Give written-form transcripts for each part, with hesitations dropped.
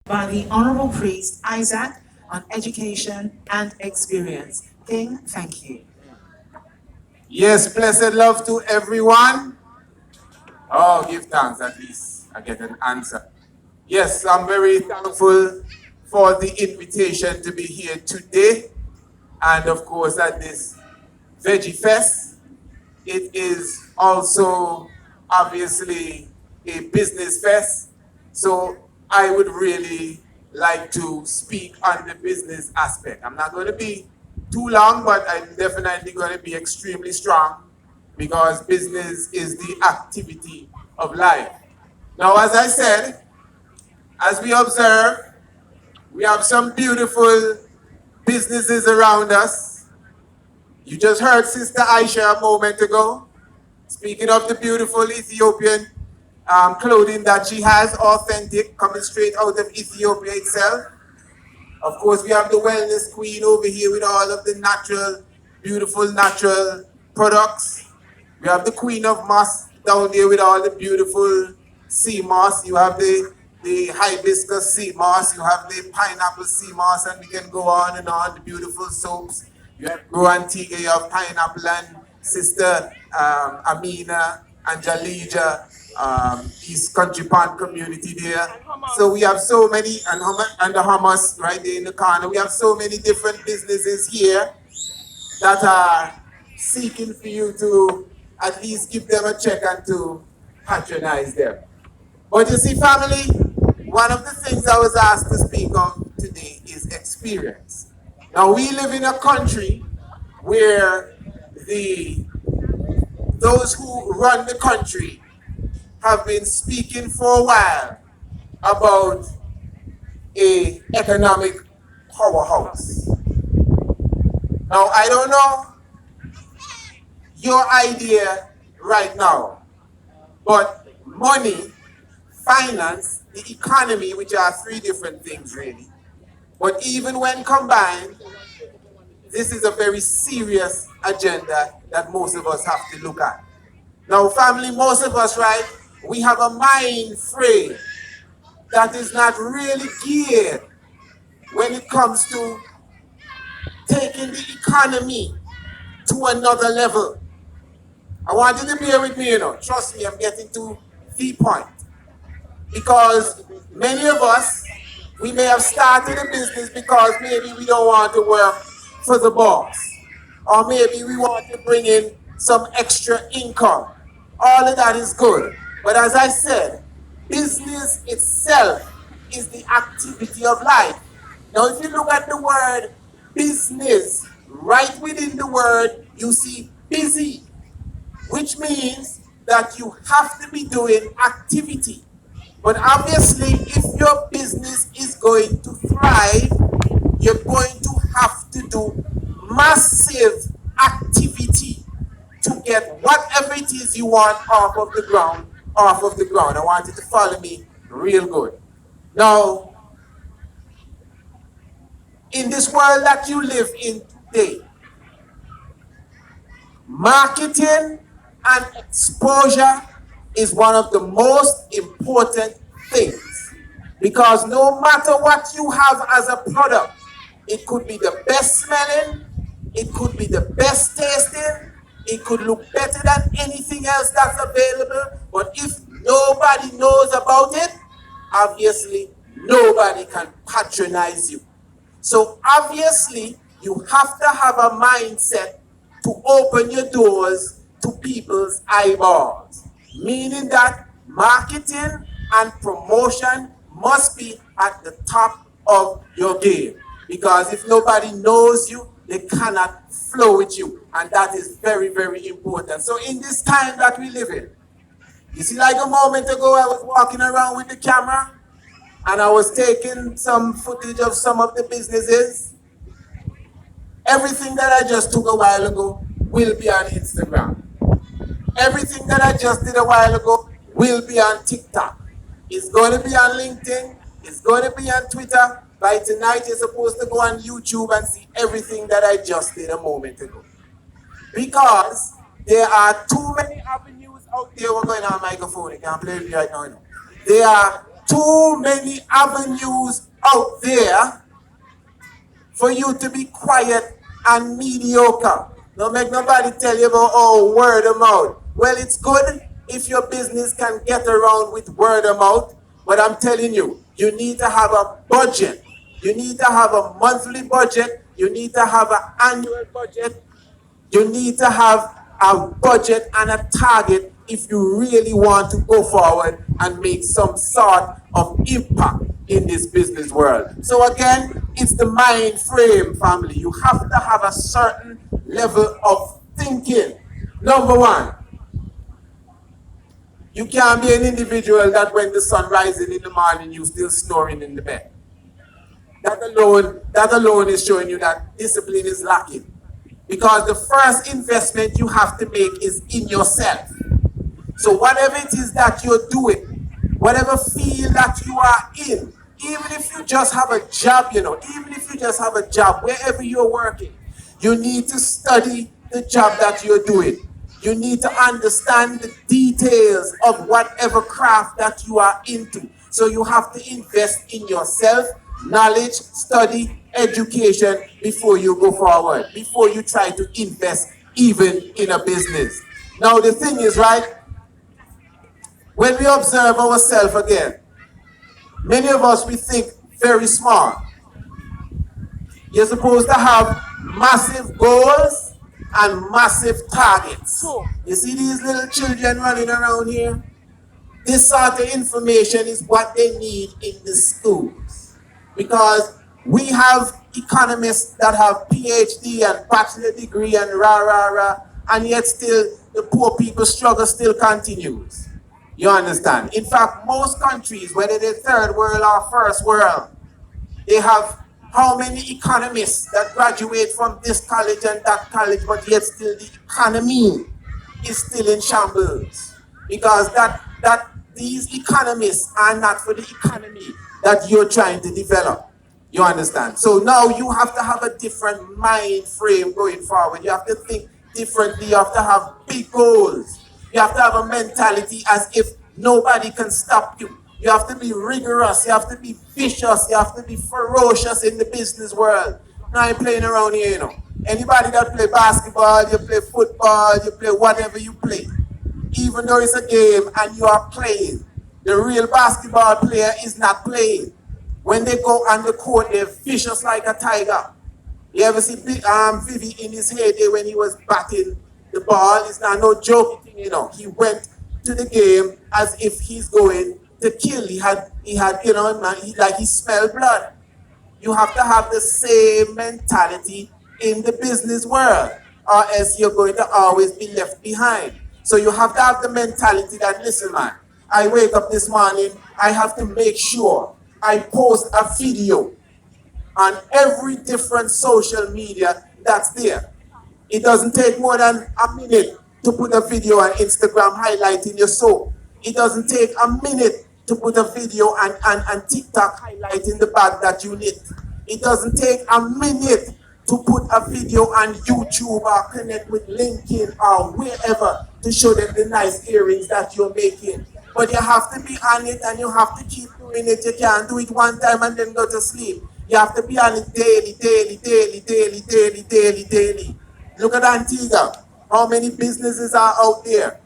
by the Honorable Priest Isaac on education and experience. King, thank you. Yes, blessed love to everyone. Oh, give thanks, at least I get an answer. Yes, I'm very thankful for the invitation to be here today. And of course, at this Veggie Fest, it is also obviously a business fest. So I would really like to speak on the business aspect. I'm not going to be too long, but I'm definitely going to be extremely strong because business is the activity of life. Now, as I said, as we observe, we have some beautiful businesses around us. You just heard Sister Aisha a moment ago, speaking of the beautiful Ethiopian clothing that she has, authentic, coming straight out of Ethiopia itself. Of course, we have the wellness queen over here with all of the natural, beautiful natural products. We have the queen of moss down there with all the beautiful sea moss. You have the hibiscus sea moss. You have the pineapple sea moss, and we can go on and on. The beautiful soaps. You have Grow Antigua, you have pineapple and Sister Amina and Jalija, East Country Pond community there. So we have so many, and the hummus right there in the corner. We have so many different businesses here that are seeking for you to at least give them a check and to patronize them. But you see, family, one of the things I was asked to speak of today is experience. Now, we live in a country where the those who run the country have been speaking for a while about a economic powerhouse. Now, I don't know your idea right now, but money, finance, the economy, which are three different things really, but even when combined, this is a very serious agenda that most of us have to look at. Now, family, most of us, right, we have a mind frame that is not really geared when it comes to taking the economy to another level. I want you to bear with me, Trust me, I'm getting to the point. Because many of us, we may have started a business because maybe we don't want to work for the boss. Or maybe we want to bring in some extra income. All of that is good. But as I said, business itself is the activity of life. Now, if you look at the word business, right within the word, you see busy, which means that you have to be doing activity. But obviously, if your business is going to thrive, you're going to have to do massive activity to get whatever it is you want off of the ground, off of the ground. I want you to follow me real good. Now, in this world that you live in today, marketing and exposure is one of the most important things. Because no matter what you have as a product, it could be the best smelling, it could be the best tasting, it could look better than anything else that's available, but if nobody knows about it, obviously nobody can patronize you. So obviously, you have to have a mindset to open your doors to people's eyeballs. Meaning that marketing and promotion must be at the top of your game. Because if nobody knows you, they cannot flow with you. And that is very, very important. So in this time that we live in, you see, like a moment ago, I was walking around with the camera and I was taking some footage of some of the businesses. Everything that I just took a while ago will be on Instagram. Everything that I just did a while ago will be on TikTok. It's going to be on LinkedIn. It's going to be on Twitter. By tonight, you're supposed to go on YouTube and see everything that I just did a moment ago. Because there are too many avenues out there. We're going on microphone. You can't play with me right now. There are Too many avenues out there for you to be quiet and mediocre. Don't make nobody tell you about, oh, word of mouth. Well, it's good if your business can get around with word of mouth, but I'm telling you, you need to have a budget. You need to have a monthly budget. You need to have an annual budget. You need to have a budget and a target if you really want to go forward and make some sort of impact in this business world. So again, it's the mind frame, family. You have to have a certain level of thinking. Number one, you can't be an individual that when the sun rises in the morning, you still snoring in the bed. That alone is showing you that discipline is lacking. Because the first investment you have to make is in yourself. So whatever it is that you're doing, whatever field that you are in, even if you just have a job, even if you just have a job, wherever you're working, you need to study the job that you're doing. You need to understand the details of whatever craft that you are into. So you have to invest in yourself, knowledge, study, education before you go forward, before you try to invest even in a business. Now the thing is, right, when we observe ourselves again, many of us, we think very small. You're supposed to have massive goals and massive targets. You see these little children running around here? This sort of information is what they need in the schools. Because we have economists that have PhD and bachelor degree and rah, and yet still the poor people struggle still continues. You understand? In fact, most countries, whether they're third world or first world, they have how many economists that graduate from this college and that college, but yet still the economy is still in shambles. Because that these economists are not for the economy that you're trying to develop. You understand? So now you have to have a different mind frame going forward. You have to think differently. You have to have big goals. You have to have a mentality as if nobody can stop you. You have to be rigorous. You have to be vicious. You have to be ferocious in the business world. Now I'm playing around here, Anybody that play basketball, you play football, you play whatever you play. Even though it's a game and you are playing, the real basketball player is not playing. When they go on the court, they're vicious like a tiger. You ever see Veggie in his heyday when he was batting the ball? It's not no joking thing, He went to the game as if he's going to kill. He had, he smelled blood. You have to have the same mentality in the business world, or else you're going to always be left behind. So you have to have the mentality that, listen, man, I wake up this morning, I have to make sure I post a video on every different social media that's there. It doesn't take more than a minute to put a video on Instagram highlighting your soul. It doesn't take a minute to put a video on TikTok highlighting the bag that you knit. It doesn't take a minute to put a video on YouTube or connect with LinkedIn or wherever to show them the nice earrings that you're making. But you have to be on it and you have to keep doing it. You can't do it one time and then go to sleep. You have to be on it daily. Look at Antigua. How many businesses are out there?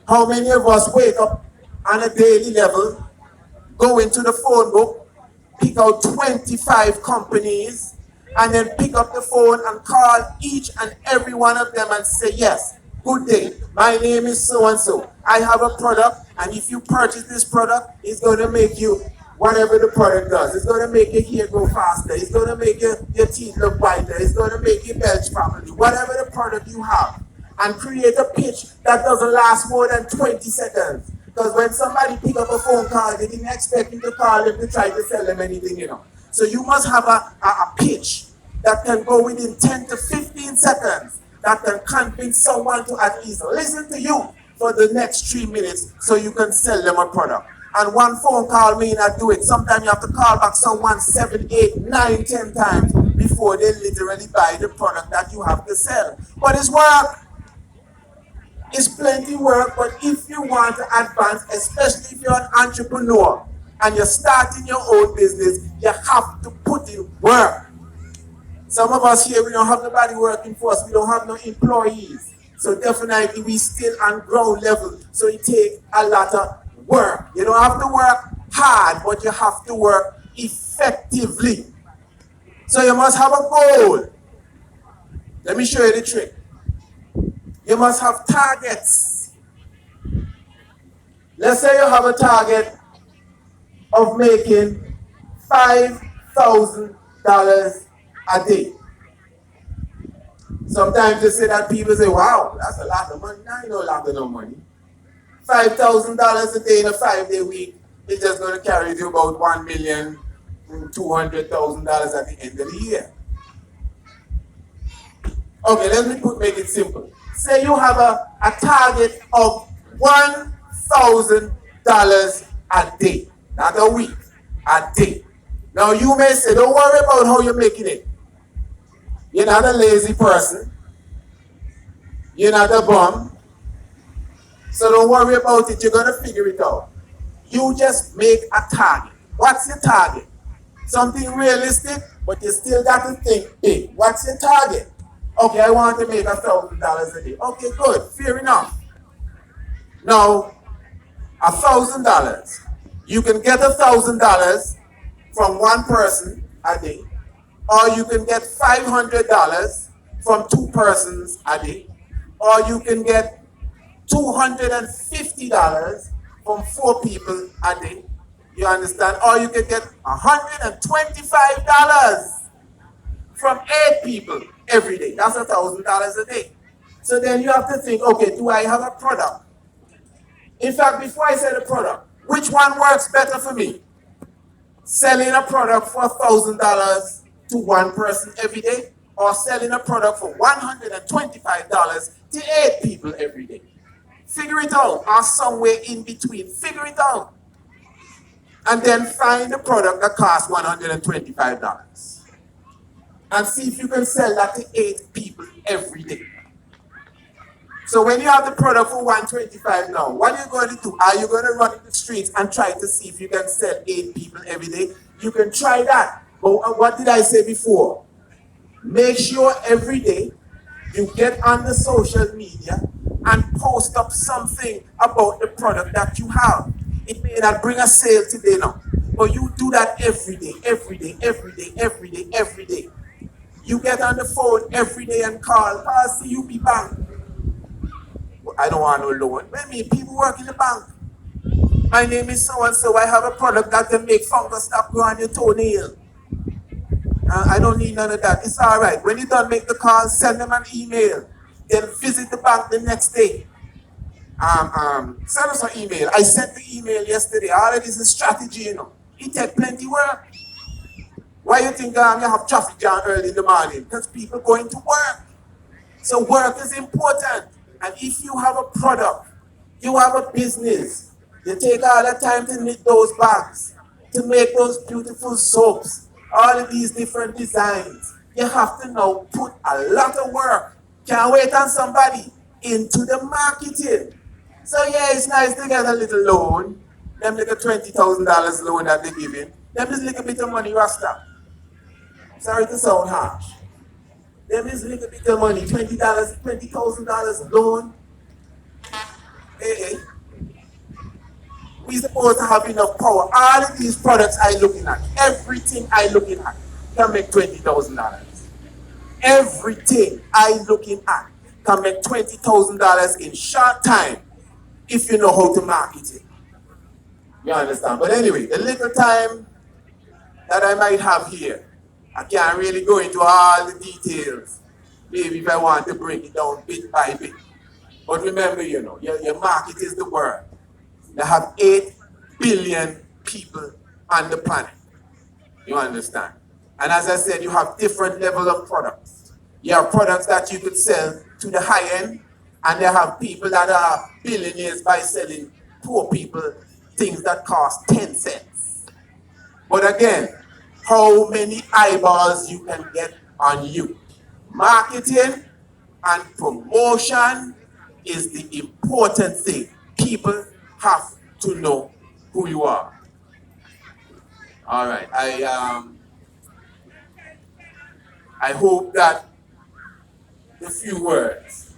How many of us wake up on a daily level, go into the phone book, pick out 25 companies, and then pick up the phone and call each and every one of them and say, yes, good day, my name is so-and-so. I have a product, and if you purchase this product, it's going to make you whatever the product does. It's going to make your hair grow faster. It's going to make your teeth look whiter. It's going to make you belch properly. Whatever the product you have. And create a pitch that doesn't last more than 20 seconds. Because when somebody pick up a phone call, they didn't expect you to call them to try to sell them anything, So you must have a pitch that can go within 10 to 15 seconds that can convince someone to at least listen to you for the next 3 minutes so you can sell them a product. And one phone call may not do it. Sometimes you have to call back someone 7, 8, 9, 10 times before they literally buy the product that you have to sell. But it's work. It's plenty work, but if you want to advance, especially if you're an entrepreneur and you're starting your own business, you have to put in work. Some of us here, we don't have nobody working for us. We don't have no employees. So definitely we still on ground level. So it takes a lot of work. You don't have to work hard, but you have to work effectively. So you must have a goal. Let me show you the trick. You must have targets. Let's say you have a target of making $5,000 a day. Sometimes you say that people say, wow, that's a lot of money. Now you know a lot of no money. $5,000 a day in a 5-day week is just going to carry you about $1,200,000 at the end of the year. Okay, let me make it simple. Say you have a target of $1,000 a day, not a week, a day. Now you may say, don't worry about how you're making it. You're not a lazy person. You're not a bum. So don't worry about it. You're going to figure it out. You just make a target. What's your target? Something realistic, but you still got to think big. What's your target? Okay, I want to make $1,000 a day. Okay, good. Fair enough. Now, $1,000. You can get $1,000 from one person a day, or you can get $500 from 2 persons a day, or you can get $250 from 4 people a day. You understand? Or you can get $125 from 8 people every day. That's $1,000 a day. So then you have to think, okay, do I have a product? In fact, before I say the product, which one works better for me? Selling a product for $1,000 to 1 person every day, or selling a product for $125 to 8 people every day? Figure it out, or somewhere in between. Figure it out. And then find a product that costs $125. And see if you can sell that to 8 people every day. So when you have the product for $125 now, what are you going to do? Are you going to run in the streets and try to see if you can sell 8 people every day? You can try that. But what did I say before? Make sure every day you get on the social media and post up something about the product that you have. It may not bring a sale today now, but you do that every day, every day, every day, every day, every day. You get on the phone every day and call, CUB Bank. I don't want no loan. I mean, people work in the bank. My name is so-and-so. I have a product that can make fungus stop grow on your toenail. I don't need none of that. It's all right. When you done make the call, send them an email. Then visit the bank the next day. Send us an email. I sent the email yesterday. All of this is strategy, you know. It takes plenty work. Why you think you have traffic jam early in the morning? Because people going to work. So work is important. And if you have a product, you have a business, you take all the time to knit those bags, to make those beautiful soaps, all of these different designs. You have to now put a lot of work. Can't wait on somebody into the marketing. So yeah, it's nice to get a little loan. Them little $20,000 loan that they give in. Them is a little bit of money, Rasta. Sorry to sound harsh. Them is a little bit of money, $20,000 loan. Hey. We supposed to have enough power. All of these products I looking at, everything I looking at, can make $20,000. Everything I looking at can make $20,000 in short time if you know how to market it. You understand? But anyway, the little time that I might have here, I can't really go into all the details. Maybe if I want to break it down bit by bit. But remember, you know, your market is the word. They have 8 billion people on the planet. You understand? And as I said, you have different levels of products. You have products that you could sell to the high end, and they have people that are billionaires by selling poor people things that cost 10 cents. But again, how many eyeballs you can get on you? Marketing and promotion is the important thing. People have to know who you are. All right. I hope that the few words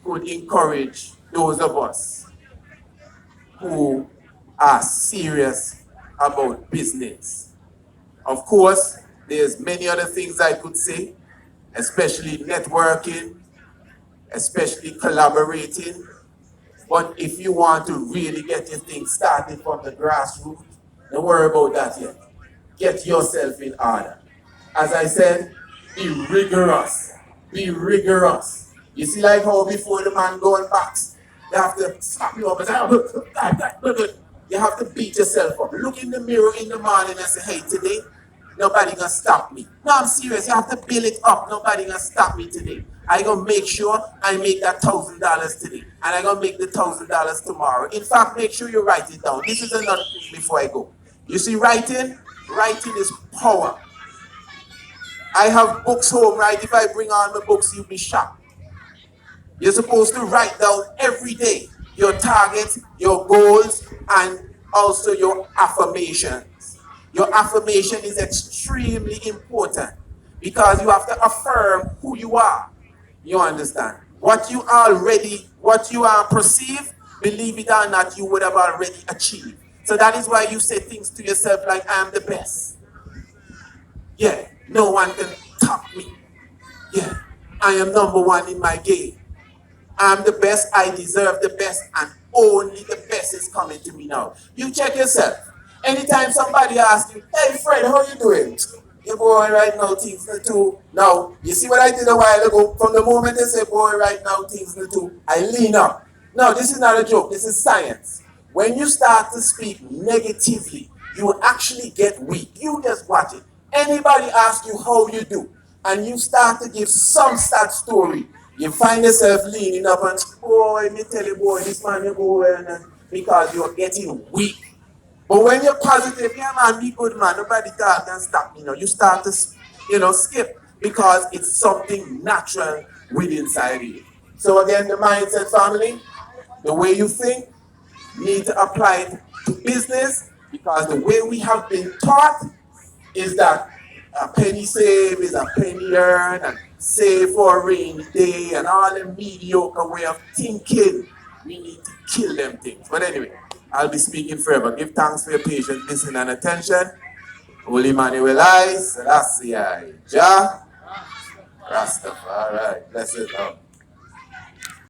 could encourage those of us who are serious about business. Of course, there's many other things I could say, especially networking, especially collaborating. But if you want to really get your thing started from the grassroots, don't worry about that yet. Get yourself in order. As I said, be rigorous. Be rigorous. You see, like how before the man going back, you have to slap you up and say, you have to beat yourself up. Look in the mirror in the morning and say, hey, today, nobody gonna stop me. No, I'm serious. You have to build it up. Nobody gonna stop me today. I gonna make sure I make that $1,000 today, and I gonna make the $1,000 tomorrow. In fact, make sure you write it down. This is another thing before I go. You see, writing is power. I have books home, right? If I bring on the books, you'll be shocked. You're supposed to write down every day your targets, your goals, and also your affirmations. Your affirmation is extremely important because you have to affirm who you are. You understand? What you are perceived, believe it or not, you would have already achieved. So that is why you say things to yourself like, I am the best. Yeah, no one can top me. Yeah, I am number one in my game. I'm the best, I deserve the best, and only the best is coming to me now. You check yourself. Anytime somebody asks you, hey Fred, how you doing? Your boy right now, things not too. Now, you see what I did a while ago? From the moment they say, boy, right now, things not too, I lean up. No, this is not a joke, this is science. When you start to speak negatively, you will actually get weak. You just watch it. Anybody ask you how you do, and you start to give some sad story, you find yourself leaning up and, boy, me tell you, boy, this man, you go and because you're getting weak. But when you're positive, yeah, man, be good, man, nobody can stop me. You start to, skip because it's something natural within inside you. So again, the mindset family, the way you think, need to apply it to business because the way we have been taught is that a penny saved is a penny earned and save for a rainy day and all the mediocre way of thinking. We need to kill them things. But anyway, I'll be speaking forever. Give thanks for your patience, listening, and attention. Holy Manuel I, Selassie I, Jah, Rastafari. Blessed love.